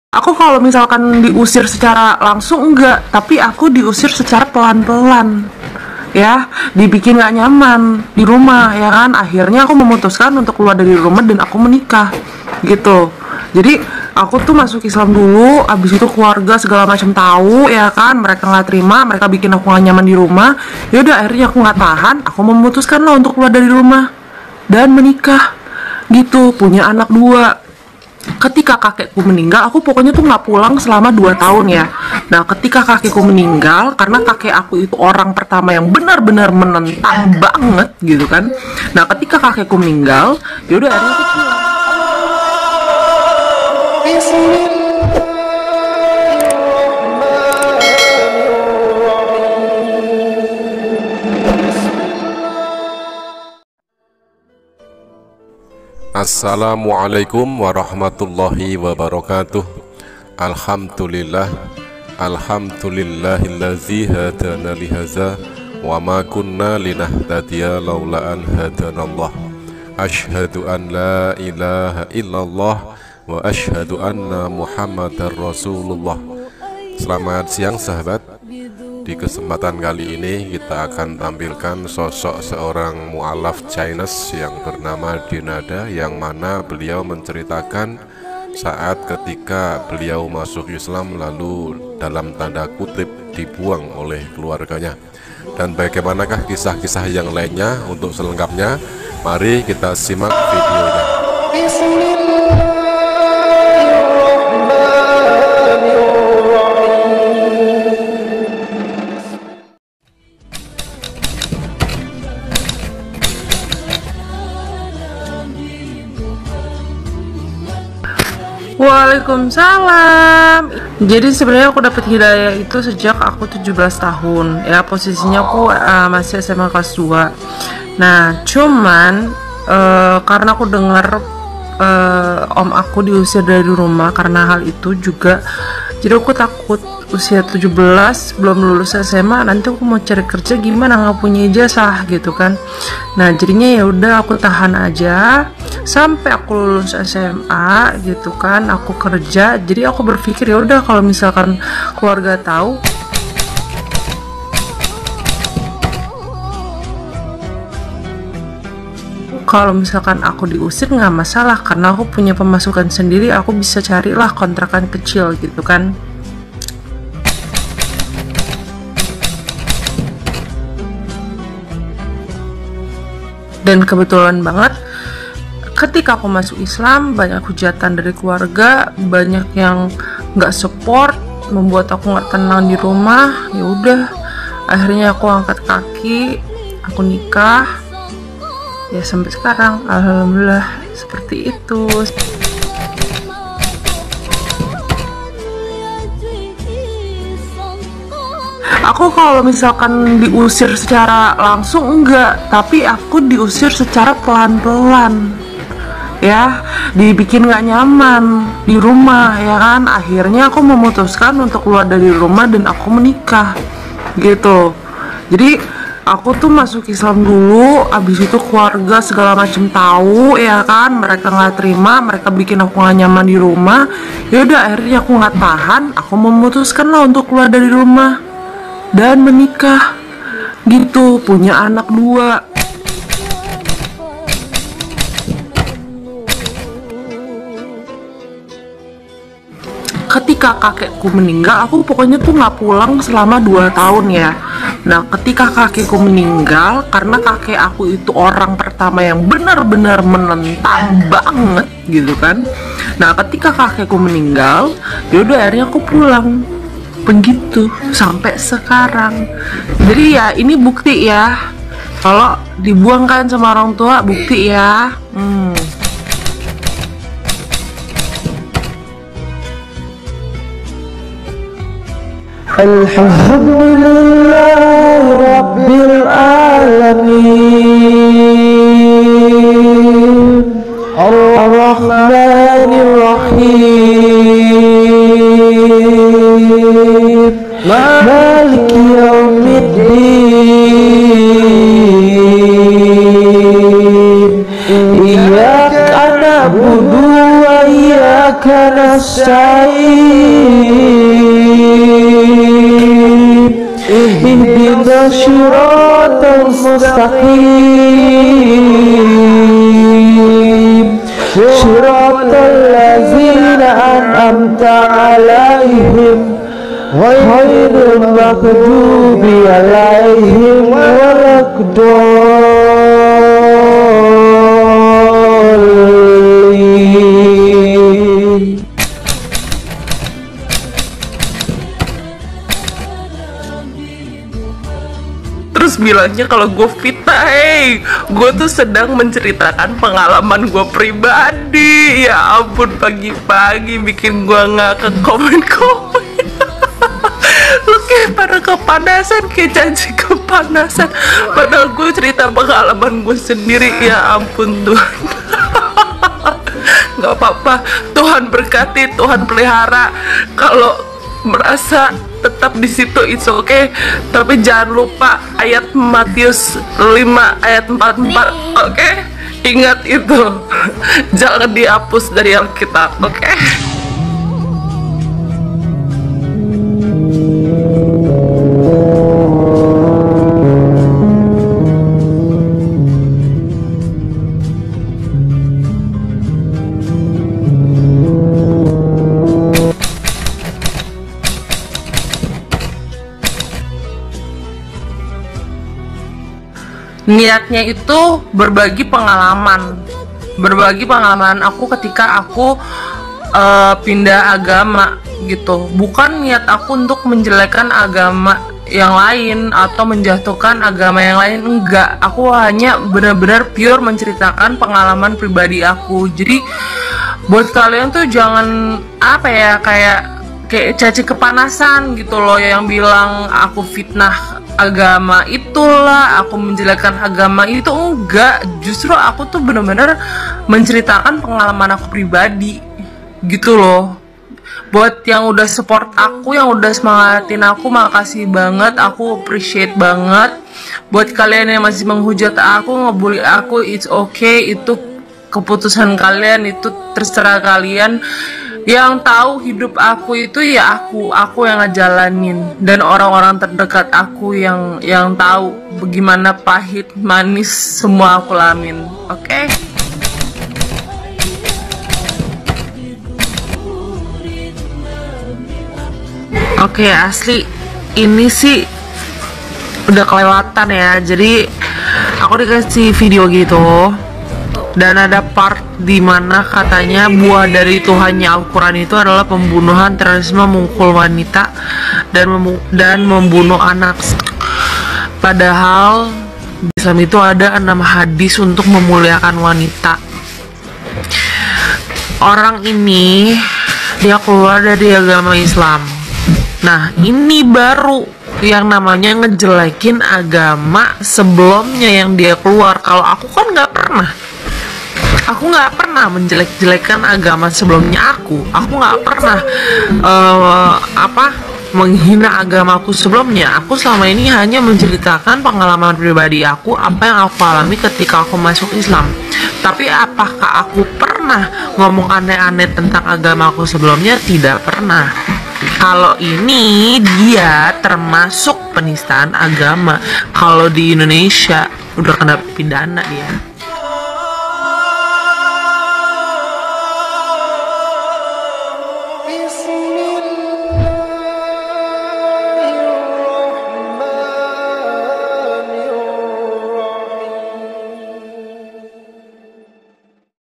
Aku kalau misalkan diusir secara langsung enggak, tapi aku diusir secara pelan-pelan. Ya, dibikin gak nyaman di rumah, ya kan? Akhirnya aku memutuskan untuk keluar dari rumah dan aku menikah. Gitu. Jadi, aku tuh masuk Islam dulu, abis itu keluarga segala macam tahu, ya kan? Mereka nggak terima, mereka bikin aku gak nyaman di rumah. Yaudah, akhirnya aku nggak tahan, aku memutuskan lah untuk keluar dari rumah dan menikah. Gitu, punya anak 2. Ketika kakekku meninggal, aku pokoknya tuh nggak pulang selama 2 tahun ya. Nah, ketika kakekku meninggal, karena kakek aku itu orang pertama yang benar-benar menentang banget gitu kan. Nah, ketika kakekku meninggal, yaudah akhirnya aku pulang. Assalamualaikum warahmatullahi wabarakatuh. Alhamdulillah, alhamdulillahillazi hadana lihaza wa ma kunna linahtadiya laula an hadanallah. Asyhadu an la ilaha illallah wa asyhadu anna muhammadar rasulullah. Selamat siang sahabat. Di kesempatan kali ini kita akan tampilkan sosok seorang mu'alaf Chinese yang bernama Dinada, yang mana beliau menceritakan saat ketika beliau masuk Islam lalu dalam tanda kutip dibuang oleh keluarganya. Dan bagaimanakah kisah-kisah yang lainnya? Untuk selengkapnya mari kita simak videonya. Waalaikumsalam. Jadi sebenarnya aku dapat hidayah itu sejak aku 17 tahun. Ya, posisinya aku masih SMA kelas 2. Nah, cuman karena aku dengar om aku diusir dari rumah karena hal itu juga. Jadi aku takut usia 17 belum lulus SMA, nanti aku mau cari kerja gimana, nggak punya ijazah gitu kan. Nah, jadinya ya udah aku tahan aja sampai aku lulus SMA gitu kan, aku kerja. Jadi aku berpikir ya udah kalau misalkan keluarga tahu, kalau misalkan aku diusir nggak masalah karena aku punya pemasukan sendiri, aku bisa carilah kontrakan kecil gitu kan. Dan kebetulan banget ketika aku masuk Islam, banyak hujatan dari keluarga, banyak yang nggak support, membuat aku nggak tenang di rumah. Ya udah, akhirnya aku angkat kaki, aku nikah. Ya sampai sekarang, alhamdulillah seperti itu. Aku kalau misalkan diusir secara langsung enggak, tapi aku diusir secara pelan-pelan. Ya, dibikin gak nyaman di rumah, ya kan. Akhirnya aku memutuskan untuk keluar dari rumah dan aku menikah. Gitu. Jadi aku tuh masuk Islam dulu, abis itu keluarga segala macam tahu, ya kan. Mereka nggak terima, mereka bikin aku gak nyaman di rumah. Ya udah, akhirnya aku nggak tahan, aku memutuskan lah untuk keluar dari rumah dan menikah. Gitu, punya anak 2. Ketika kakekku meninggal, aku pokoknya tuh nggak pulang selama 2 tahun ya. Nah, ketika kakekku meninggal, karena kakek aku itu orang pertama yang benar-benar menentang banget gitu kan. Nah, ketika kakekku meninggal, yaudah akhirnya aku pulang. Begitu sampai sekarang. Jadi ya ini bukti ya, kalau dibuangkan sama orang tua, bukti ya. Alhamdulillah Rabbil Alamin Ar-Rahmanir Rahim Maliki Yaumiddin Iyyaka na'budu wa iyyaka nasta'in اهدنا الصراط المستقيم صراط الذين أنعمت عليهم غير المغضوب عليهم ولا الضالين. Terus bilangnya kalau gue fitnah, gue tuh sedang menceritakan pengalaman gue pribadi. Ya ampun, pagi-pagi bikin gue nggak ke komen-komen. Lu kayak pada kepanasan, kayak janji kepanasan. Padahal gue cerita pengalaman gue sendiri. Ya ampun Tuhan. Gak apa-apa, Tuhan berkati, Tuhan pelihara. Kalau merasa tetap di situ, it's okay. Tapi jangan lupa ayat Matius 5 ayat 44, oke? Ingat itu. Jangan dihapus dari Alkitab, oke? Niatnya itu berbagi pengalaman aku ketika aku pindah agama gitu. Bukan niat aku untuk menjelekkan agama yang lain atau menjatuhkan agama yang lain, enggak. Aku hanya benar-benar pure menceritakan pengalaman pribadi aku. Jadi buat kalian tuh jangan kayak caci kepanasan gitu loh, yang bilang aku fitnah agama itulah, aku menjelekkan agama itu. Enggak, justru aku tuh bener-bener menceritakan pengalaman aku pribadi gitu loh. Buat yang udah support aku, yang udah semangatin aku, makasih banget, aku appreciate banget. Buat kalian yang masih menghujat aku, ngebully aku, it's okay, itu keputusan kalian, itu terserah kalian. Yang tahu hidup aku itu ya aku yang ngejalanin, dan orang-orang terdekat aku yang tahu bagaimana pahit manis semua aku lamin, oke? Oke, asli ini sih udah kelewatan ya. Jadi aku dikasih video gitu, dan ada part dimana katanya buah dari Tuhannya Al-Quran itu adalah pembunuhan, terorisme, memukul wanita, dan membunuh anak. Padahal di Islam itu ada 6 hadis untuk memuliakan wanita. Orang ini dia keluar dari agama Islam. Nah, ini baru yang namanya ngejelekin agama sebelumnya yang dia keluar. Kalau aku kan nggak pernah menjelek-jelekan agama sebelumnya aku nggak pernah menghina agamaku sebelumnya. Aku selama ini hanya menceritakan pengalaman pribadi aku, apa yang aku alami ketika aku masuk Islam. Tapi apakah aku pernah ngomong aneh-aneh tentang agamaku sebelumnya? Tidak pernah. Kalau ini dia termasuk penistaan agama. Kalau di Indonesia udah kena pidana dia.